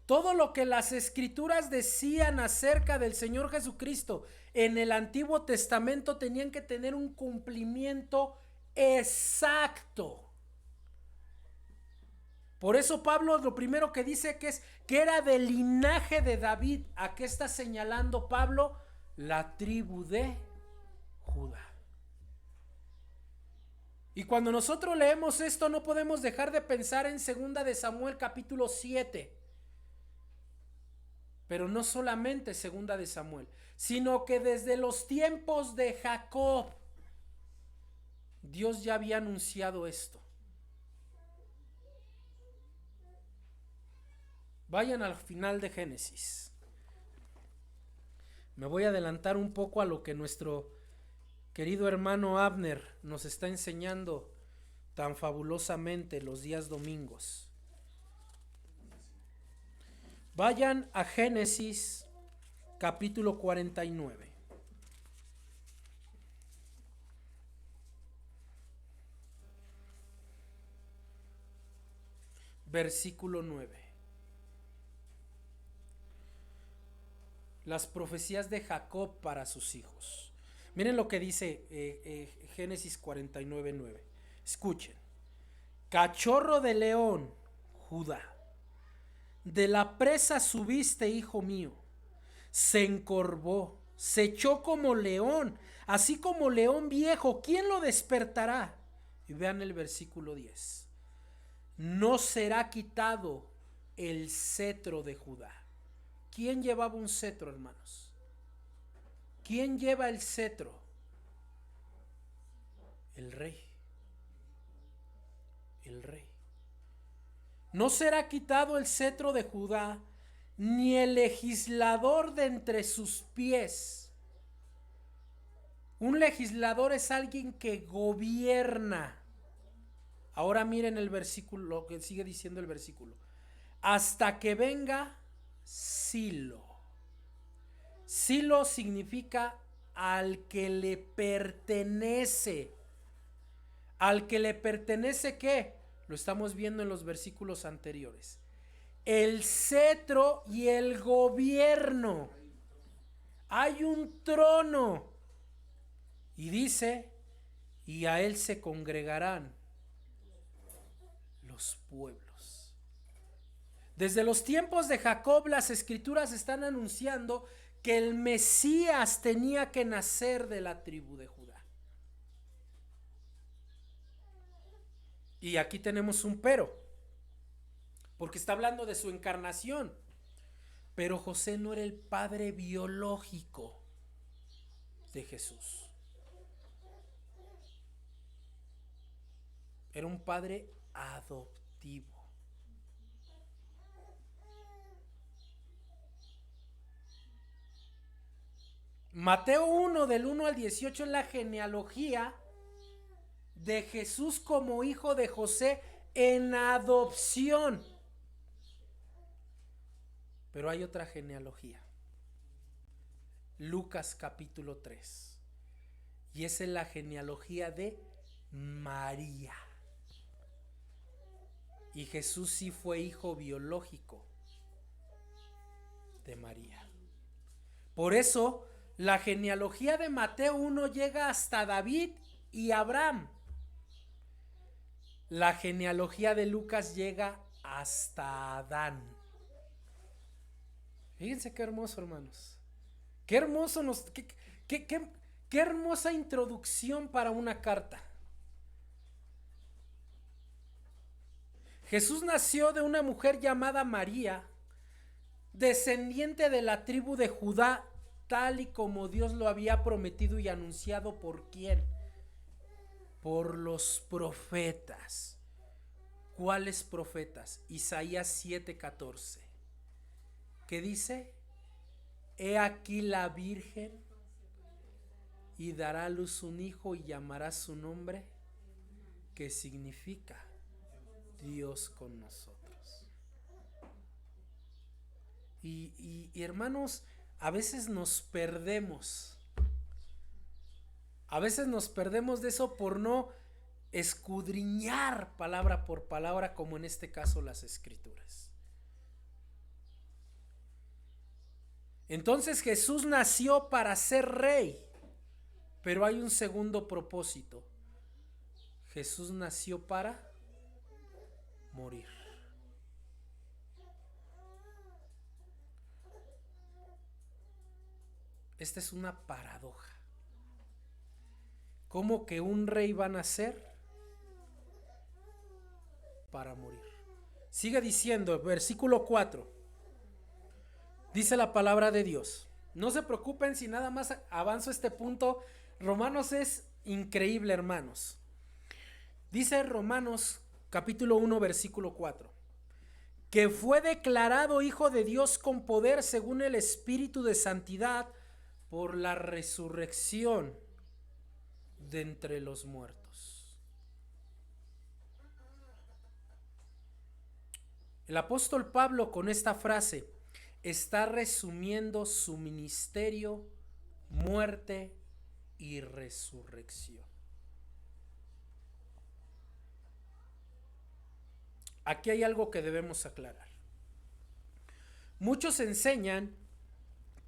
Todo lo que las escrituras decían acerca del Señor Jesucristo en el Antiguo Testamento tenían que tener un cumplimiento exacto. Por eso Pablo lo primero que dice que era del linaje de David. ¿A qué está señalando Pablo? La tribu de Judá. Y cuando nosotros leemos esto no podemos dejar de pensar en 2 de Samuel capítulo 7. Pero no solamente 2 de Samuel, sino que desde los tiempos de Jacob Dios ya había anunciado esto. Vayan al final de Génesis. Me voy a adelantar un poco a lo que nuestro querido hermano Abner nos está enseñando tan fabulosamente los días domingos. Vayan a Génesis capítulo 49. Versículo 9. Las profecías de Jacob para sus hijos. Miren lo que dice Génesis 49, 9. Escuchen. Cachorro de león, Judá. De la presa subiste, hijo mío. Se encorvó, se echó como león, así como león viejo. ¿Quién lo despertará? Y vean el versículo 10. No será quitado el cetro de Judá. ¿Quién llevaba un cetro, hermanos? ¿Quién lleva el cetro? El rey. El rey. No será quitado el cetro de Judá, ni el legislador de entre sus pies. Un legislador es alguien que gobierna. Ahora miren el versículo, lo que sigue diciendo el versículo. Hasta que venga Silo. Silo significa al que le pertenece. ¿Al que le pertenece qué? Lo estamos viendo en los versículos anteriores. El cetro y el gobierno. Hay un trono. Y dice, y a él se congregarán los pueblos. Desde los tiempos de Jacob, las escrituras están anunciando que el Mesías tenía que nacer de la tribu de Judá. Y aquí tenemos un pero, porque está hablando de su encarnación. Pero José no era el padre biológico de Jesús. Era un padre adoptivo. Mateo 1 del 1 al 18 es la genealogía de Jesús como hijo de José en adopción. Pero hay otra genealogía. Lucas capítulo 3. Y esa es la genealogía de María. Y Jesús sí fue hijo biológico de María. Por eso la genealogía de Mateo 1 llega hasta David y Abraham. La genealogía de Lucas llega hasta Adán. Fíjense qué hermoso, hermanos. Qué hermoso qué hermosa introducción para una carta. Jesús nació de una mujer llamada María, descendiente de la tribu de Judá, tal y como Dios lo había prometido y anunciado. ¿Por quién? Por los profetas. ¿Cuáles profetas? Isaías 7:14. ¿Qué dice? He aquí la virgen y dará a luz un hijo y llamará su nombre, que significa Dios con nosotros. Y hermanos, a veces nos perdemos. A veces nos perdemos de eso por no escudriñar palabra por palabra, como en este caso las Escrituras. Entonces Jesús nació para ser rey, pero hay un segundo propósito. Jesús nació para morir. Esta es una paradoja. ¿Cómo que un rey va a nacer para morir? Sigue diciendo, versículo 4. Dice la palabra de Dios. No se preocupen si nada más avanzo este punto. Romanos es increíble, hermanos. Dice Romanos capítulo 1, versículo 4. Que fue declarado hijo de Dios con poder según el Espíritu de santidad por la resurrección de entre los muertos. El apóstol Pablo con esta frase está resumiendo su ministerio, muerte y resurrección. Aquí hay algo que debemos aclarar. Muchos enseñan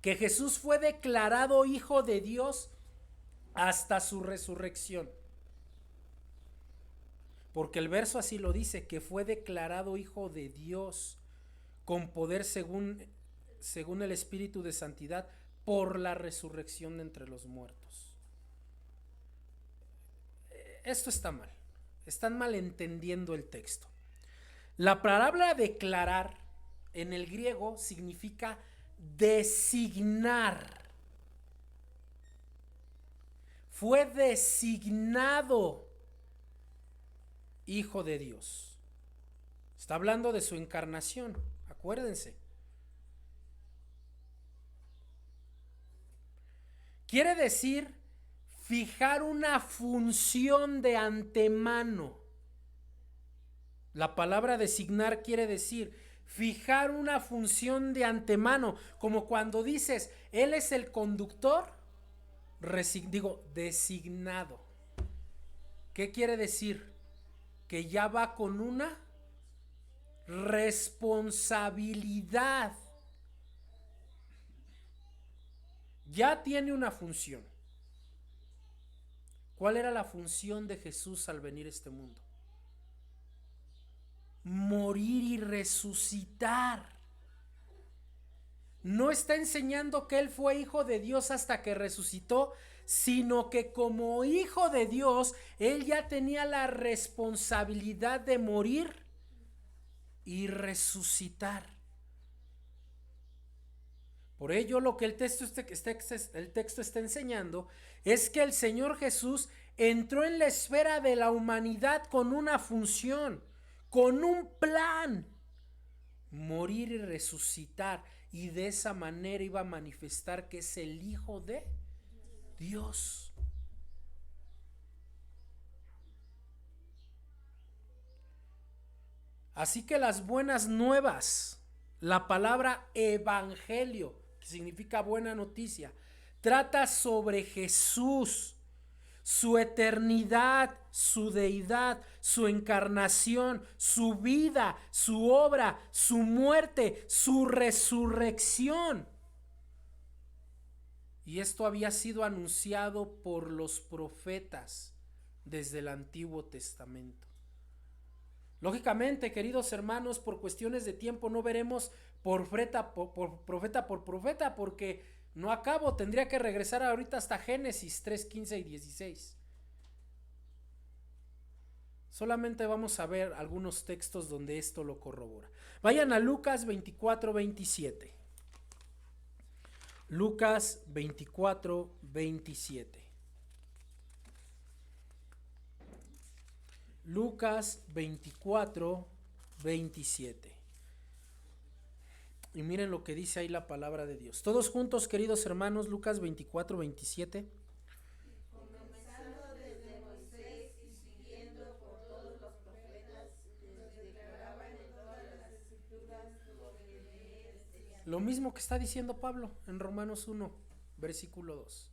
que Jesús fue declarado hijo de Dios hasta su resurrección. Porque el verso así lo dice, que fue declarado hijo de Dios con poder según el Espíritu de santidad por la resurrección de entre los muertos. Esto está mal. Están malentendiendo el texto. La palabra declarar en el griego significa designar. Fue designado hijo de Dios. Está hablando de su encarnación, acuérdense. Quiere decir fijar una función de antemano. La palabra designar quiere decir fijar una función de antemano, como cuando dices, él es el conductor, designado. ¿Qué quiere decir? Que ya va con una responsabilidad. Ya tiene una función. ¿Cuál era la función de Jesús al venir a este mundo? Morir y resucitar. No está enseñando que él fue hijo de Dios hasta que resucitó, sino que como hijo de Dios, él ya tenía la responsabilidad de morir y resucitar. Por ello, lo que el texto está enseñando es que el Señor Jesús entró en la esfera de la humanidad con una función, con un plan: morir y resucitar, y de esa manera iba a manifestar que es el Hijo de Dios. Así que las buenas nuevas, la palabra evangelio, que significa buena noticia, trata sobre Jesús, su eternidad, su deidad, su encarnación, su vida, su obra, su muerte, su resurrección. Y esto había sido anunciado por los profetas desde el Antiguo Testamento. Lógicamente, queridos hermanos, por cuestiones de tiempo no veremos profeta por profeta, porque no acabo, tendría que regresar ahorita hasta Génesis 3:15 y 16. Solamente vamos a ver algunos textos donde esto lo corrobora. Vayan a Lucas 24, 27. Lucas 24, 27. Lucas 24, 27. Y miren lo que dice ahí la palabra de Dios. Todos juntos, queridos hermanos, Lucas 24, 27. Comenzando desde Moisés y siguiendo por todos los profetas, nos declaraban en todas las escrituras lo que de él decían. Lo mismo que está diciendo Pablo en Romanos 1, versículo 2.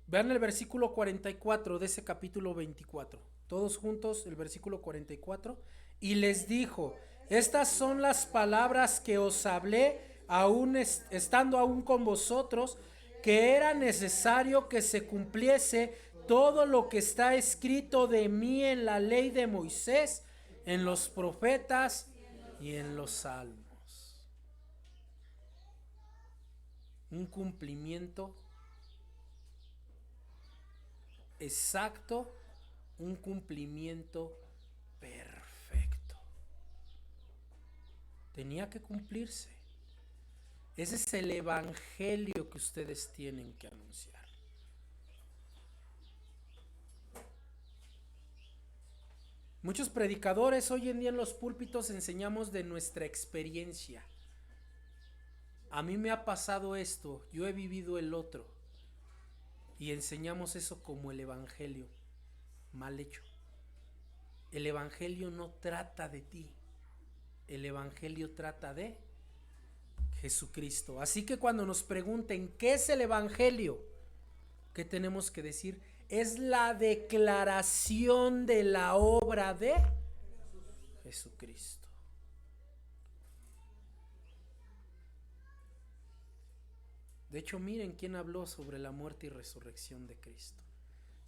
Vean el versículo 44 de ese capítulo 24. Todos juntos, el versículo 44. Y les dijo, estas son las palabras que os hablé, aún estando aún con vosotros, que era necesario que se cumpliese todo lo que está escrito de mí en la ley de Moisés, en los profetas y en los salmos. Un cumplimiento exacto, un cumplimiento perfecto. Tenía que cumplirse. Ese es el evangelio que ustedes tienen que anunciar. Muchos predicadores hoy en día en los púlpitos enseñamos de nuestra experiencia. A mí me ha pasado esto, yo he vivido el otro. Y enseñamos eso como el evangelio. Mal hecho. El evangelio no trata de ti. El evangelio trata de Jesucristo. Así que cuando nos pregunten ¿qué es el evangelio? ¿Qué tenemos que decir? Es la declaración de la obra de Jesucristo. De hecho, miren quién habló sobre la muerte y resurrección de Cristo.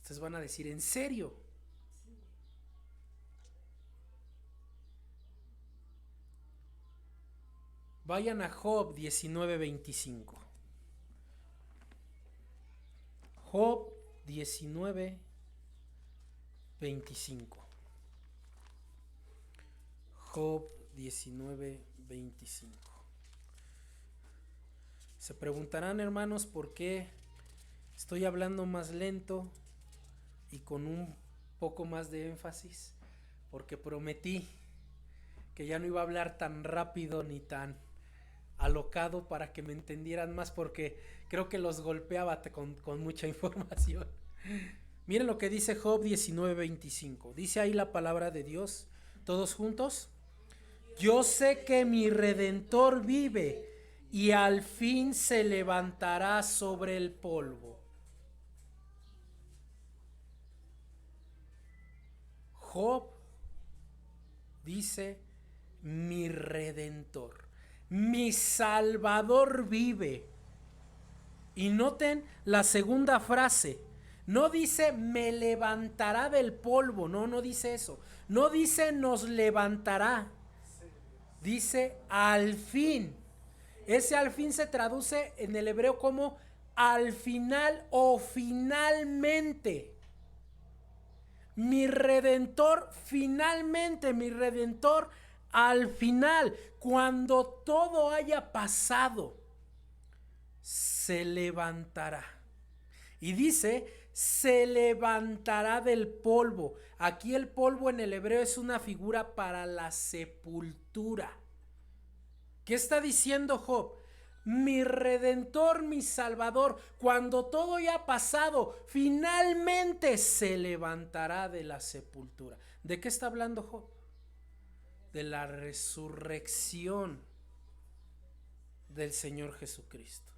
Ustedes van a decir, ¿en serio? Vayan a Job 19:25. Job 19:25. Job 19:25. Se preguntarán, hermanos, por qué estoy hablando más lento y con un poco más de énfasis. Porque prometí que ya no iba a hablar tan rápido ni tan alocado para que me entendieran más, porque creo que los golpeaba con mucha información. Miren lo que dice Job 19:25. Dice ahí la palabra de Dios. Todos juntos. Yo sé que mi Redentor vive y al fin se levantará sobre el polvo. Job dice, mi Redentor, mi Salvador vive. Y noten la segunda frase. No dice me levantará del polvo, no dice eso. No dice nos levantará. Dice al fin. Ese al fin se traduce en el hebreo como al final o finalmente. Mi Redentor finalmente, mi Redentor al final, cuando todo haya pasado, se levantará. Y dice, se levantará del polvo. Aquí el polvo en el hebreo es una figura para la sepultura. ¿Qué está diciendo Job? Mi Redentor, mi Salvador, cuando todo ya ha pasado, finalmente se levantará de la sepultura. ¿De qué está hablando Job? De la resurrección del Señor Jesucristo.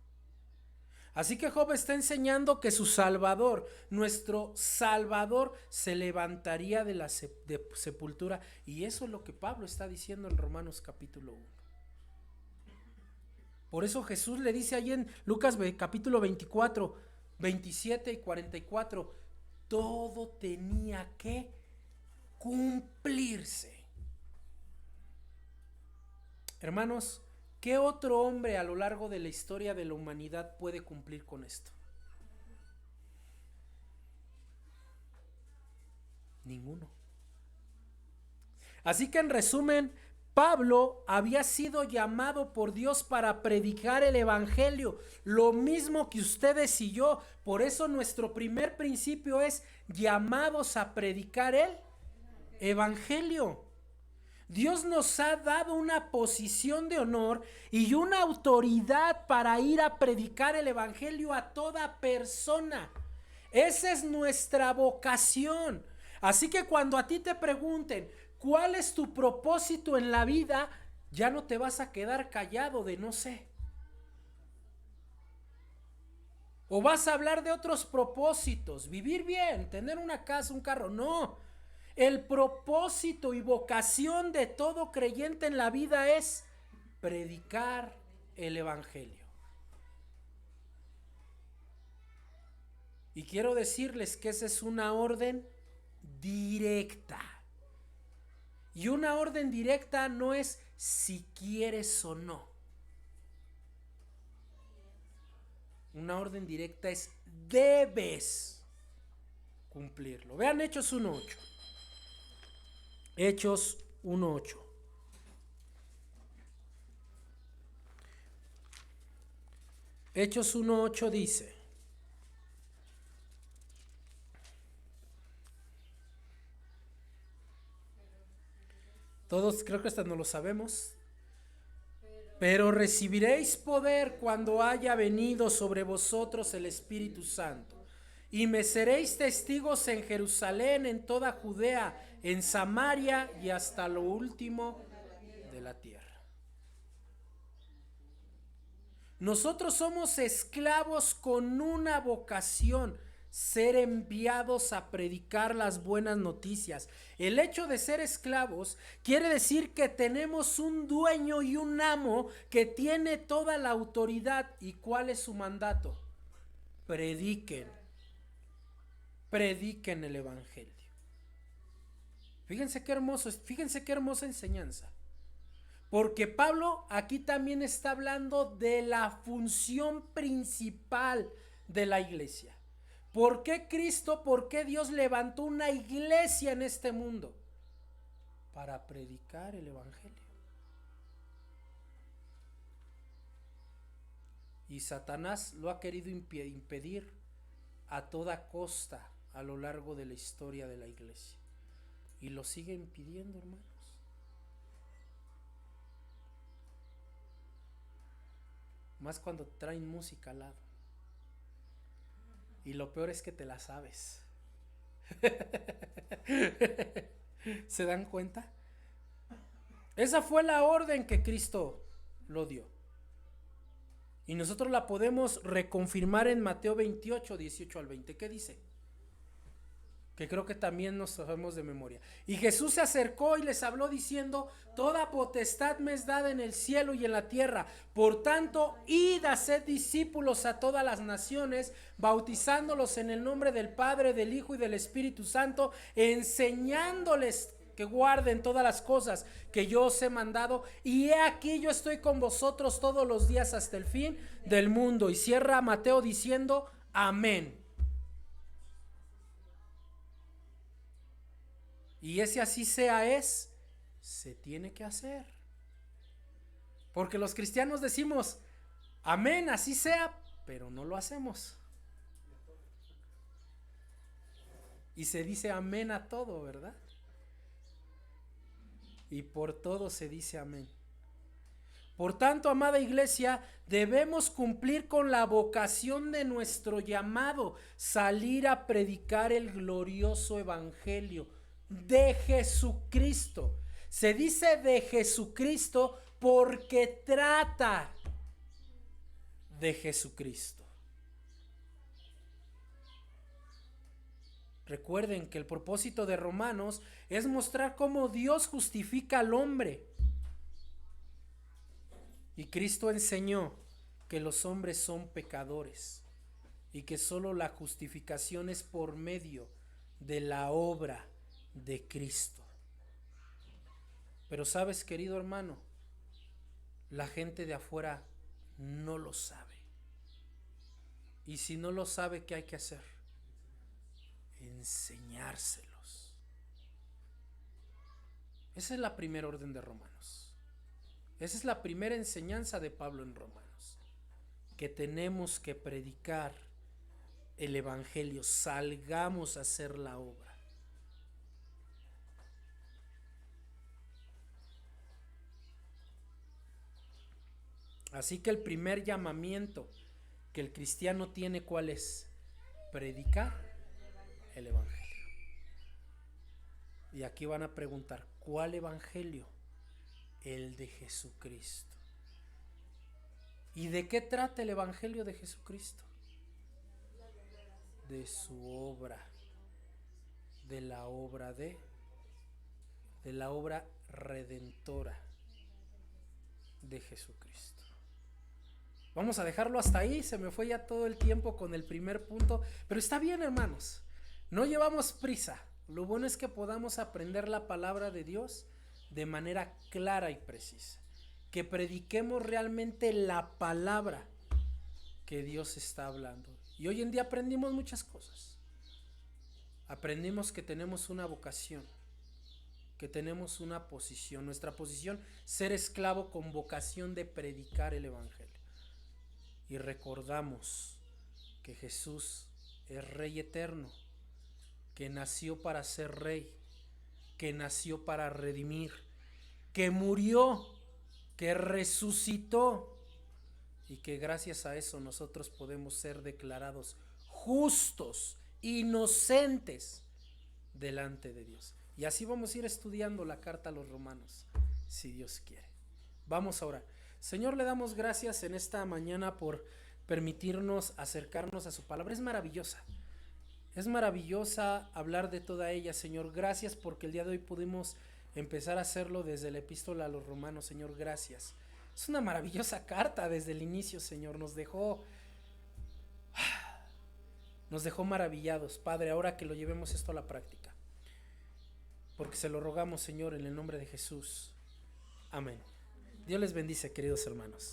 Así que Job está enseñando que su Salvador, nuestro Salvador, se levantaría de la sepultura. Y eso es lo que Pablo está diciendo en Romanos capítulo 1. Por eso Jesús le dice ahí en Lucas capítulo 24, 27 y 44, todo tenía que cumplirse. Hermanos, ¿qué otro hombre a lo largo de la historia de la humanidad puede cumplir con esto? Ninguno. Así que en resumen, Pablo había sido llamado por Dios para predicar el evangelio, lo mismo que ustedes y yo. Por eso nuestro primer principio es llamados a predicar el evangelio. Dios nos ha dado una posición de honor y una autoridad para ir a predicar el evangelio a toda persona. Esa es nuestra vocación. Así que cuando a ti te pregunten ¿cuál es tu propósito en la vida? Ya no te vas a quedar callado de no sé. O vas a hablar de otros propósitos, vivir bien, tener una casa, un carro. No, el propósito y vocación de todo creyente en la vida es predicar el evangelio. Y quiero decirles que esa es una orden directa. Y una orden directa no es si quieres o no. Una orden directa es debes cumplirlo. Vean Hechos 1:8. Hechos 1:8. Hechos 1:8 dice: todos creo que hasta no lo sabemos. Pero recibiréis poder cuando haya venido sobre vosotros el Espíritu Santo. Y me seréis testigos en Jerusalén, en toda Judea, en Samaria y hasta lo último de la tierra. Nosotros somos esclavos con una vocación: ser enviados a predicar las buenas noticias. El hecho de ser esclavos quiere decir que tenemos un dueño y un amo que tiene toda la autoridad. ¿Y cuál es su mandato? Prediquen el evangelio. Fíjense qué hermosa enseñanza. Porque Pablo aquí también está hablando de la función principal de la iglesia. ¿Por qué Cristo, por qué Dios levantó una iglesia en este mundo? Para predicar el evangelio. Y Satanás lo ha querido impedir a toda costa a lo largo de la historia de la iglesia. Y lo sigue impidiendo, hermanos. Más cuando traen música al lado. Y lo peor es que te la sabes. ¿Se dan cuenta? Esa fue la orden que Cristo lo dio. Y nosotros la podemos reconfirmar en Mateo 28, 18 al 20. ¿Qué dice? Que creo que también nos sabemos de memoria. Y Jesús se acercó y les habló diciendo: toda potestad me es dada en el cielo y en la tierra. Por tanto, id a hacer discípulos a todas las naciones, bautizándolos en el nombre del Padre, del Hijo y del Espíritu Santo, enseñándoles que guarden todas las cosas que yo os he mandado. Y he aquí, yo estoy con vosotros todos los días hasta el fin del mundo. Y cierra Mateo diciendo: amén. Y ese así sea se tiene que hacer. Porque los cristianos decimos: amén, así sea, pero no lo hacemos. Y se dice amén a todo, ¿verdad? Y por todo se dice amén. Por tanto, amada iglesia, debemos cumplir con la vocación de nuestro llamado: salir a predicar el glorioso evangelio de Jesucristo. Se dice de Jesucristo porque trata de Jesucristo. Recuerden que el propósito de Romanos es mostrar cómo Dios justifica al hombre. Y Cristo enseñó que los hombres son pecadores y que solo la justificación es por medio de la obra de Cristo. Pero sabes, querido hermano, la gente de afuera no lo sabe. Y si no lo sabe, ¿qué hay que hacer? Enseñárselos. Esa es la primera orden de Romanos. Esa es la primera enseñanza de Pablo en Romanos, que tenemos que predicar el evangelio, salgamos a hacer la obra. Así que el primer llamamiento que el cristiano tiene, ¿cuál es? Predicar el evangelio. Y aquí van a preguntar, ¿cuál evangelio? El de Jesucristo. ¿Y de qué trata el evangelio de Jesucristo? De su obra, de la obra redentora de Jesucristo. Vamos a dejarlo hasta ahí, se me fue ya todo el tiempo con el primer punto, pero está bien, hermanos, no llevamos prisa. Lo bueno es que podamos aprender la palabra de Dios de manera clara y precisa, que prediquemos realmente la palabra que Dios está hablando. Y hoy en día aprendimos muchas cosas. Aprendimos que tenemos una vocación, que tenemos una posición. Nuestra posición, ser esclavo con vocación de predicar el evangelio. Y recordamos que Jesús es Rey eterno, que nació para ser Rey, que nació para redimir, que murió, que resucitó, y que gracias a eso nosotros podemos ser declarados justos, inocentes delante de Dios. Y así vamos a ir estudiando la carta a los Romanos, si Dios quiere. Vamos a orar. Señor, le damos gracias en esta mañana por permitirnos acercarnos a su palabra. Es maravillosa hablar de toda ella, Señor. Gracias porque el día de hoy pudimos empezar a hacerlo desde la epístola a los Romanos, Señor. Gracias. Es una maravillosa carta desde el inicio, Señor. Nos dejó maravillados, Padre, ahora que lo llevemos esto a la práctica. Porque se lo rogamos, Señor, en el nombre de Jesús. Amén. Dios les bendice, queridos hermanos.